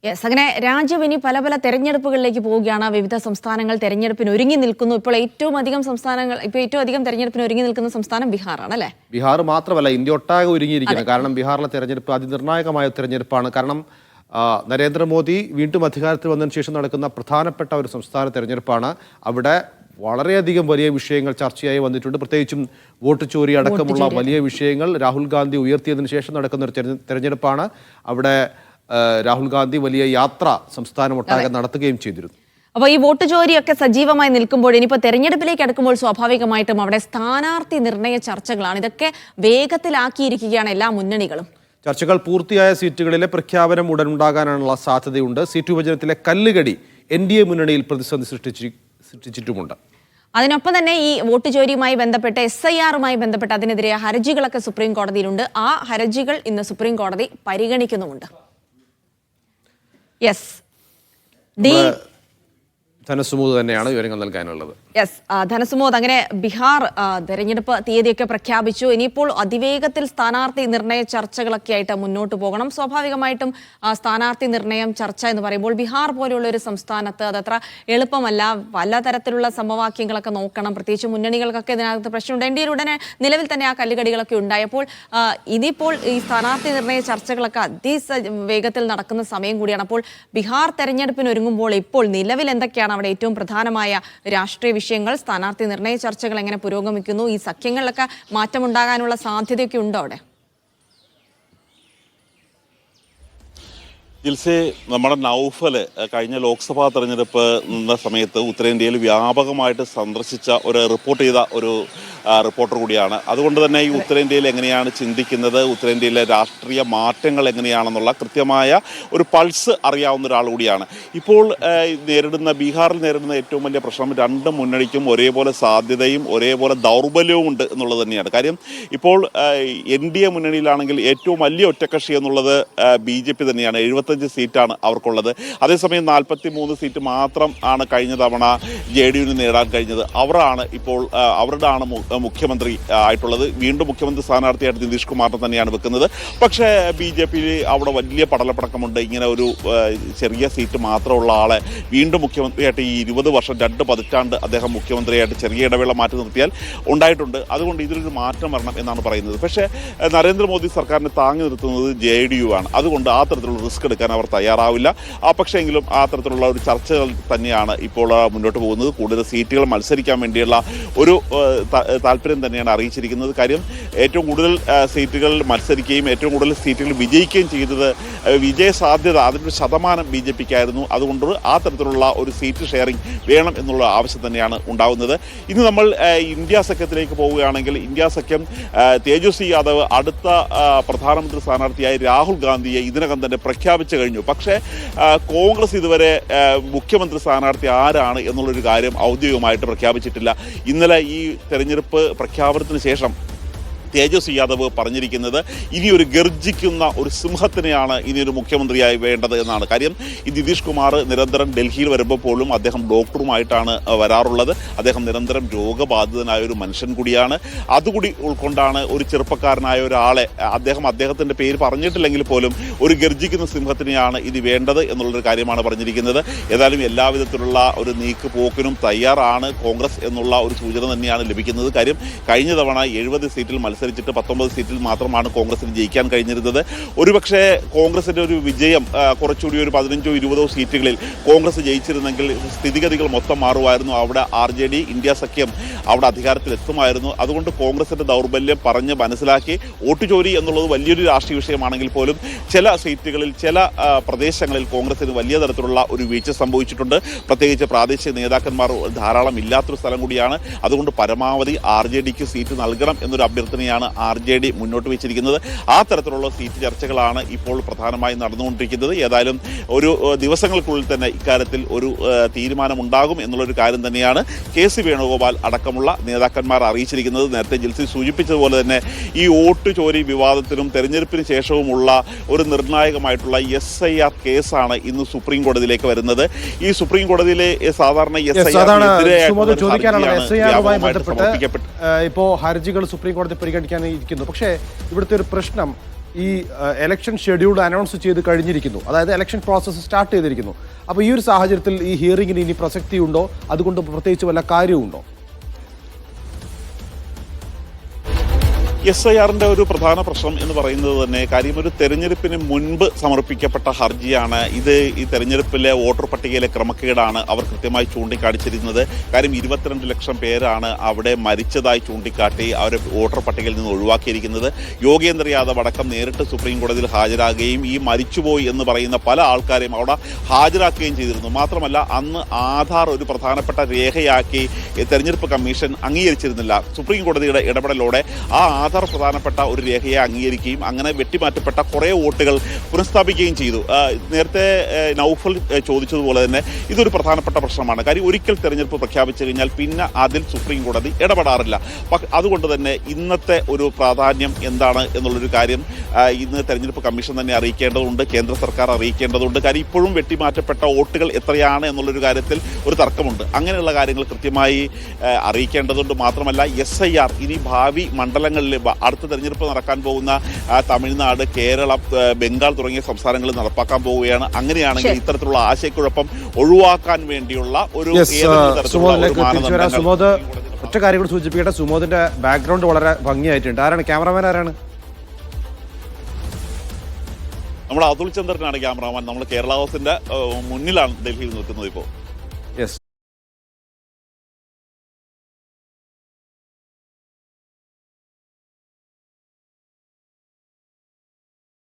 Yes, അങ്ങനെ രാജ്യം ഇനി പല പല തെരഞ്ഞെടുപ്പുകളിലേക്ക് പോവുകയാണ്. വിവിധ സംസ്ഥാനങ്ങൾ തെരഞ്ഞെടുപ്പിന് ഒരുങ്ങി നിൽക്കുന്നു. ഇപ്പോൾ ഏറ്റവും അധികം തെരഞ്ഞെടുപ്പിന് ഒരുങ്ങി നിൽക്കുന്ന സംസ്ഥാനം ബീഹാറാണ്, അല്ലേ? ബീഹാർ മാത്രമല്ല, ഇന്ത്യ ഒട്ടാകെ ഒരുങ്ങിയിരിക്കുന്നത്. കാരണം ബീഹാറിലെ തെരഞ്ഞെടുപ്പ് അതിനിർണായകമായ തെരഞ്ഞെടുപ്പാണ്. കാരണം നരേന്ദ്രമോദി വീണ്ടും അധികാരത്തിൽ വന്നതിന് ശേഷം നടക്കുന്ന പ്രധാനപ്പെട്ട ഒരു സംസ്ഥാന തെരഞ്ഞെടുപ്പാണ്. അവിടെ വളരെയധികം വലിയ വിഷയങ്ങൾ ചർച്ചയായി വന്നിട്ടുണ്ട്. പ്രത്യേകിച്ചും വോട്ട് ചോരി അടക്കമുള്ള വലിയ വിഷയങ്ങൾ രാഹുൽ ഗാന്ധി ഉയർത്തിയതിനു ശേഷം നടക്കുന്ന ഒരു തെരഞ്ഞെടുപ്പാണ്. അവിടെ രാഹുൽ ഗാന്ധി വലിയ യാത്ര സംസ്ഥാനം ഒട്ടാകെ നടത്തുകയും ചെയ്തിരുന്നു. അപ്പോൾ ഈ വോട്ട് ചോരിയൊക്കെ സജീവമായി നിൽക്കുമ്പോൾ ഇനിയിപ്പോൾ തെരഞ്ഞെടുപ്പിലേക്ക് അടുക്കുമ്പോൾ സ്വാഭാവികമായിട്ടും അവിടെ സ്ഥാനാർത്ഥി നിർണയ ചർച്ചകളാണ്. ഇതൊക്കെ വേഗത്തിലാക്കിയിരിക്കുകയാണ് എല്ലാ മുന്നണികളും. ചർച്ചകൾ പൂർത്തിയായ സീറ്റുകളിലെ പ്രഖ്യാപനം ഉടൻ ഉണ്ടാകാനുള്ള സാധ്യതയുണ്ട്. സീറ്റ് വിഭജനത്തിലെ കല്ലുകടി NDA മുന്നണിയിൽ പ്രതിസന്ധി സൃഷ്ടിച്ചിട്ടുമുണ്ട്. അതിനൊപ്പം തന്നെ ഈ വോട്ട് ചോരിയുമായി ബന്ധപ്പെട്ട് SIRമായി ബന്ധപ്പെട്ട് അതിനെതിരെ ഹർജികളൊക്കെ സുപ്രീം കോടതിയിലുണ്ട്. ആ ഹർജികൾ ഇന്ന് സുപ്രീം കോടതി പരിഗണിക്കുന്നുമുണ്ട്. യെസ്, ധനസുമോദ് തന്നെയാണ് വിവരങ്ങൾ നൽകാനുള്ളത്. യെസ്, ധനസുമോദ്, അങ്ങനെ ബീഹാർ തെരഞ്ഞെടുപ്പ് തീയതിയൊക്കെ പ്രഖ്യാപിച്ചു. ഇനിയിപ്പോൾ അതിവേഗത്തിൽ സ്ഥാനാർത്ഥി നിർണയ ചർച്ചകളൊക്കെ ആയിട്ട് മുന്നോട്ട് പോകണം. സ്വാഭാവികമായിട്ടും സ്ഥാനാർത്ഥി നിർണയം ചർച്ച എന്ന് പറയുമ്പോൾ ബീഹാർ പോലെയുള്ള ഒരു സംസ്ഥാനത്ത് അതത്ര എളുപ്പമല്ല. പലതരത്തിലുള്ള സമവാക്യങ്ങളൊക്കെ നോക്കണം. പ്രത്യേകിച്ച് മുന്നണികൾക്കൊക്കെ ഇതിനകത്ത് പ്രശ്നമുണ്ട്. NDA ഉടനെ നിലവിൽ തന്നെ ആ കല്ലുകടികളൊക്കെ ഉണ്ടായപ്പോൾ ഇനിയിപ്പോൾ ഈ സ്ഥാനാർത്ഥി നിർണയ ചർച്ചകളൊക്കെ അതിവേഗത്തിൽ നടക്കുന്ന സമയം കൂടിയാണ്. അപ്പോൾ ബീഹാർ തെരഞ്ഞെടുപ്പിന് ഒരുങ്ങുമ്പോൾ ഇപ്പോൾ നിലവിൽ എന്തൊക്കെയാണ് അവിടെ ഏറ്റവും പ്രധാനമായ രാഷ്ട്രീയ വിഷയങ്ങൾ? സ്ഥാനാർത്ഥി നിർണയ ചർച്ചകൾ എങ്ങനെ പുരോഗമിക്കുന്നു? ഈ സഖ്യങ്ങളിലൊക്കെ മാറ്റമുണ്ടാകാനുള്ള സാധ്യതയൊക്കെ ഉണ്ടോ അവിടെ? ജിൽസെ, നമ്മുടെ നൗഫൽ കഴിഞ്ഞ ലോക്സഭാ തെരഞ്ഞെടുപ്പ് നിന്ന സമയത്ത് ഉത്തരേന്ത്യയിൽ വ്യാപകമായിട്ട് സന്ദർശിച്ച റിപ്പോർട്ട് ചെയ്ത ഒരു റിപ്പോർട്ടർ കൂടിയാണ്. അതുകൊണ്ട് തന്നെ ഈ ഉത്തരേന്ത്യയിൽ എങ്ങനെയാണ് ചിന്തിക്കുന്നത്, ഉത്തരേന്ത്യയിലെ രാഷ്ട്രീയ മാറ്റങ്ങൾ എങ്ങനെയാണെന്നുള്ള കൃത്യമായ ഒരു പൾസ് അറിയാവുന്ന ഒരാൾ കൂടിയാണ്. ഇപ്പോൾ ബീഹാറിൽ നേരിടുന്ന ഏറ്റവും വലിയ പ്രശ്നം രണ്ട് മുന്നണിക്കും ഒരേപോലെ സാധ്യതയും ഒരേപോലെ ദൗർബല്യവും ഉണ്ട് എന്നുള്ളത് തന്നെയാണ്. കാര്യം ഇപ്പോൾ NDA മുന്നണിയിലാണെങ്കിൽ ഏറ്റവും വലിയ ഒറ്റക്കക്ഷി എന്നുള്ളത് BJP തന്നെയാണ്. 75 സീറ്റാണ് അവർക്കുള്ളത്. അതേസമയം 43 സീറ്റ് മാത്രം ആണ് കഴിഞ്ഞ തവണ JDUവിന് നേടാൻ കഴിഞ്ഞത്. അവരുടെയാണ് മുഖ്യമന്ത്രി ആയിട്ടുള്ളത്. വീണ്ടും മുഖ്യമന്ത്രി സ്ഥാനാർത്ഥിയായിട്ട് നിതീഷ് കുമാറിനെ തന്നെയാണ് വെക്കുന്നത്. പക്ഷേ BJP അവിടെ വലിയ പടലപ്പടക്കമുണ്ട്. ഇങ്ങനെ ഒരു ചെറിയ സീറ്റ് മാത്രമുള്ള ആളെ വീണ്ടും മുഖ്യമന്ത്രിയായിട്ട് ഈ 20 വർഷം 2 പതിറ്റാണ്ട് അദ്ദേഹം മുഖ്യമന്ത്രിയായിട്ട് ചെറിയ ഇടവേള മാറ്റി നിർത്തിയാൽ ഉണ്ടായിട്ടുണ്ട്. അതുകൊണ്ട് ഇതിലൊരു മാറ്റം വരണം എന്നാണ് പറയുന്നത്. പക്ഷേ നരേന്ദ്രമോദി സർക്കാരിനെ താങ്ങി നിർത്തുന്നത് JDU ആണ്. അതുകൊണ്ട് ആ തരത്തിലുള്ള റിസ്ക് എടുക്കാൻ അവർ തയ്യാറാവില്ല. പക്ഷേങ്കിലും ആ തരത്തിലുള്ള ഒരു ചർച്ചകൾ തന്നെയാണ് ഇപ്പോൾ മുന്നോട്ട് പോകുന്നത്. കൂടുതൽ സീറ്റുകൾ മത്സരിക്കാൻ വേണ്ടിയുള്ള ഒരു താല്പര്യം തന്നെയാണ് അറിയിച്ചിരിക്കുന്നത്. കാര്യം ഏറ്റവും കൂടുതൽ സീറ്റുകളിൽ മത്സരിക്കുകയും ഏറ്റവും കൂടുതൽ സീറ്റുകൾ വിജയിക്കുകയും ചെയ്തത് വിജയ സാധ്യത അതിൻ്റെ ശതമാനം BJPക്കായിരുന്നു. അതുകൊണ്ട് ആ തരത്തിലുള്ള ഒരു സീറ്റ് ഷെയറിംഗ് വേണം എന്നുള്ള ആവശ്യം തന്നെയാണ് ഉണ്ടാകുന്നത്. ഇന്ന് നമ്മൾ ഇന്ത്യ സഖ്യത്തിലേക്ക് പോവുകയാണെങ്കിൽ ഇന്ത്യ സഖ്യം തേജസ്വി യാദവ് അടുത്ത പ്രധാനമന്ത്രി സ്ഥാനാർത്ഥിയായി രാഹുൽ ഗാന്ധിയെ ഇതിനകം തന്നെ പ്രഖ്യാപിച്ചു കഴിഞ്ഞു. പക്ഷേ കോൺഗ്രസ് ഇതുവരെ മുഖ്യമന്ത്രി സ്ഥാനാർത്ഥി ആരാണ് എന്നുള്ളൊരു കാര്യം ഔദ്യോഗികമായിട്ട് പ്രഖ്യാപിച്ചിട്ടില്ല. ഇന്നലെ ഈ തെരഞ്ഞെടുപ്പ് പ്രഖ്യാപനത്തിന് ശേഷം തേജസ്വി യാദവ് പറഞ്ഞിരിക്കുന്നത് ഇനിയൊരു ഗർജിക്കുന്ന ഒരു സിംഹത്തിനെയാണ് ഇനിയൊരു മുഖ്യമന്ത്രിയായി വേണ്ടത് എന്നാണ്. കാര്യം ഈ നിതീഷ് കുമാർ നിരന്തരം ഡൽഹിയിൽ വരുമ്പോൾ പോലും അദ്ദേഹം ഡോക്ടറുമായിട്ടാണ് വരാറുള്ളത്. അദ്ദേഹം നിരന്തരം രോഗബാധിതനായ ഒരു മനുഷ്യൻ കൂടിയാണ്. അതുകൂടി ഉൾക്കൊണ്ടാണ് ഒരു ചെറുപ്പക്കാരനായ ഒരാളെ അദ്ദേഹത്തിൻ്റെ പേര് പറഞ്ഞിട്ടില്ലെങ്കിൽ പോലും ഒരു ഗർജിക്കുന്ന സിംഹത്തിനെയാണ് ഇനി വേണ്ടത് എന്നുള്ളൊരു കാര്യമാണ് പറഞ്ഞിരിക്കുന്നത്. ഏതായാലും എല്ലാവിധത്തിലുള്ള ഒരു നീക്ക് പോക്കിനും തയ്യാറാണ് കോൺഗ്രസ് എന്നുള്ള ഒരു സൂചന തന്നെയാണ് ലഭിക്കുന്നത്. കാര്യം കഴിഞ്ഞ തവണ 70 സീറ്റിൽ മത്സരിച്ചിട്ട് 19 സീറ്റിൽ മാത്രമാണ് കോൺഗ്രസിന് ജയിക്കാൻ കഴിഞ്ഞിരുന്നത്. ഒരുപക്ഷെ കോൺഗ്രസിന്റെ ഒരു വിജയം കുറച്ചുകൂടി ഒരു 15 20 സീറ്റുകളിൽ കോൺഗ്രസ് ജയിച്ചിരുന്നെങ്കിൽ സ്ഥിതിഗതികൾ മൊത്തം മാറുമായിരുന്നു. അവിടെ RJD ഇന്ത്യ സഖ്യം അവിടെ അധികാരത്തിൽ എത്തുമായിരുന്നു. അതുകൊണ്ട് കോൺഗ്രസിന്റെ ദൗർബല്യം പറഞ്ഞ് മനസ്സിലാക്കി വോട്ട് ചോരി എന്നുള്ളത് വലിയൊരു രാഷ്ട്രീയ വിഷയമാണെങ്കിൽ പോലും ചില സീറ്റുകളിൽ ചില പ്രദേശങ്ങളിൽ കോൺഗ്രസിന് വലിയ തരത്തിലുള്ള ഒരു വീഴ്ച സംഭവിച്ചിട്ടുണ്ട്. പ്രത്യേകിച്ച് പ്രാദേശിക നേതാക്കന്മാർ ധാരാളം ഇല്ലാത്തൊരു സ്ഥലം കൂടിയാണ്. അതുകൊണ്ട് പരമാവധി RJDക്ക് സീറ്റ് നൽകണം എന്നൊരു അഭ്യർത്ഥനയാണ് RJD മുന്നോട്ട് വെച്ചിരിക്കുന്നത്. ആ തരത്തിലുള്ള സീറ്റ് ചർച്ചകളാണ് ഇപ്പോൾ പ്രധാനമായും നടന്നുകൊണ്ടിരിക്കുന്നത്. ഏതായാലും ഒരു ദിവസങ്ങൾക്കുള്ളിൽ തന്നെ ഇക്കാര്യത്തിൽ ഒരു തീരുമാനമുണ്ടാകും എന്നുള്ളൊരു കാര്യം തന്നെയാണ് KC വേണുഗോപാൽ അടക്കമുള്ള നേതാക്കന്മാർ അറിയിച്ചിരിക്കുന്നത്. നേരത്തെ ജിൽസി സൂചിപ്പിച്ചതുപോലെ തന്നെ ഈ വോട്ട് ചോരി വിവാദത്തിനും തെരഞ്ഞെടുപ്പിന് ശേഷവുമുള്ള ഒരു നിർണായകമായിട്ടുള്ള SIR കേസാണ് ഇന്ന് സുപ്രീം കോടതിയിലേക്ക് വരുന്നത്. ഈ സുപ്രീം കോടതിയിലെ സാധാരണ ഇപ്പോൾ ഹർജികൾ സുപ്രീം കോടതി പരിഗണിക്കാനിരിക്കുന്നു. പക്ഷേ ഇവിടുത്തെ ഒരു പ്രശ്നം ഈ ഇലക്ഷൻ ഷെഡ്യൂൾ അനൗൺസ് ചെയ്ത് കഴിഞ്ഞിരിക്കുന്നു, അതായത് ഇലക്ഷൻ പ്രോസസ്സ് സ്റ്റാർട്ട് ചെയ്തിരിക്കുന്നു. അപ്പോൾ ഈ ഒരു സാഹചര്യത്തിൽ ഈ ഹിയറിംഗിന് ഇനി പ്രസക്തിയുണ്ടോ, അതുകൊണ്ട് പ്രത്യേകിച്ച് വല്ല കാര്യമുണ്ടോ? SIR-ന്റെ ഒരു പ്രധാന പ്രശ്നം എന്ന് പറയുന്നത് തന്നെ കാര്യം ഒരു തെരഞ്ഞെടുപ്പിന് മുൻപ് സമർപ്പിക്കപ്പെട്ട ഹർജിയാണ് ഇത്. ഈ തെരഞ്ഞെടുപ്പിലെ വോട്ടർ പട്ടികയിലെ ക്രമക്കേടാണ് അവർ കൃത്യമായി ചൂണ്ടിക്കാണിച്ചിരുന്നത്. കാര്യം 22 ലക്ഷം പേരാണ് അവിടെ മരിച്ചതായി ചൂണ്ടിക്കാട്ടി അവരെ വോട്ടർ പട്ടികയിൽ നിന്ന് ഒഴിവാക്കിയിരിക്കുന്നത്. യോഗേന്ദ്ര യാദവ് അടക്കം നേരിട്ട് സുപ്രീം കോടതിയിൽ ഹാജരാകുകയും ഈ മരിച്ചുപോയി എന്ന് പറയുന്ന പല ആൾക്കാരെയും അവിടെ ഹാജരാക്കുകയും ചെയ്തിരുന്നു. മാത്രമല്ല അന്ന് ആധാർ ഒരു പ്രധാനപ്പെട്ട രേഖയാക്കി തെരഞ്ഞെടുപ്പ് കമ്മീഷൻ അംഗീകരിച്ചിരുന്നില്ല. സുപ്രീം കോടതിയുടെ ഇടപെടലോടെ ആ ആധാർ പ്രധാനപ്പെട്ട ഒരു രേഖയെ അംഗീകരിക്കുകയും അങ്ങനെ വെട്ടിമാറ്റപ്പെട്ട കുറേ വോട്ടുകൾ പുനഃസ്ഥാപിക്കുകയും ചെയ്തു. നേരത്തെ നൗഫൽ ചോദിച്ചതുപോലെ തന്നെ ഇതൊരു പ്രധാനപ്പെട്ട പ്രശ്നമാണ്. കാര്യം ഒരിക്കൽ തെരഞ്ഞെടുപ്പ് പ്രഖ്യാപിച്ചു കഴിഞ്ഞാൽ പിന്നെ അതിൽ സുപ്രീം കോടതി ഇടപെടാറില്ല. അതുകൊണ്ട് തന്നെ ഇന്നത്തെ ഒരു പ്രാധാന്യം എന്താണ് എന്നുള്ളൊരു കാര്യം ഇന്ന് തെരഞ്ഞെടുപ്പ് കമ്മീഷൻ തന്നെ അറിയിക്കേണ്ടതുണ്ട്, കേന്ദ്ര സർക്കാർ അറിയിക്കേണ്ടതുണ്ട്. കാര്യം ഇപ്പോഴും വെട്ടിമാറ്റപ്പെട്ട വോട്ടുകൾ എത്രയാണ് എന്നുള്ളൊരു കാര്യത്തിൽ ഒരു തർക്കമുണ്ട്. അങ്ങനെയുള്ള കാര്യങ്ങൾ കൃത്യമായി അറിയിക്കേണ്ടതുണ്ട്. മാത്രമല്ല SIR ഇനി ഭാവി മണ്ഡലങ്ങളിൽ അടുത്ത തെരഞ്ഞെടുപ്പ് നടക്കാൻ പോകുന്ന തമിഴ്നാട്, കേരളം, ബംഗാൾ തുടങ്ങിയ സംസ്ഥാനങ്ങളിൽ നടപ്പാക്കാൻ പോവുകയാണ്. അങ്ങനെയാണെങ്കിൽ ഇത്തരത്തിലുള്ള ആശയക്കുഴപ്പം ഒഴിവാക്കാൻ വേണ്ടിയുള്ള ഒരു ഒറ്റ കാര്യം കൂടി സൂചിപ്പിക്കട്ടെ. സുമോദിന്റെ ബാക്ക്ഗ്രൗണ്ട് വളരെ ഭംഗിയായിട്ടുണ്ട്. ആരാണ് ക്യാമറമാൻ? ആരാണ്? നമ്മൾ അതുൽ ചന്ദ്രനാണ് ക്യാമറാമാൻ. നമ്മൾ കേരള ഹൗസിന്റെ മുന്നിലാണ് ഡൽഹിയിൽ നിൽക്കുന്നത് ഇപ്പോൾ.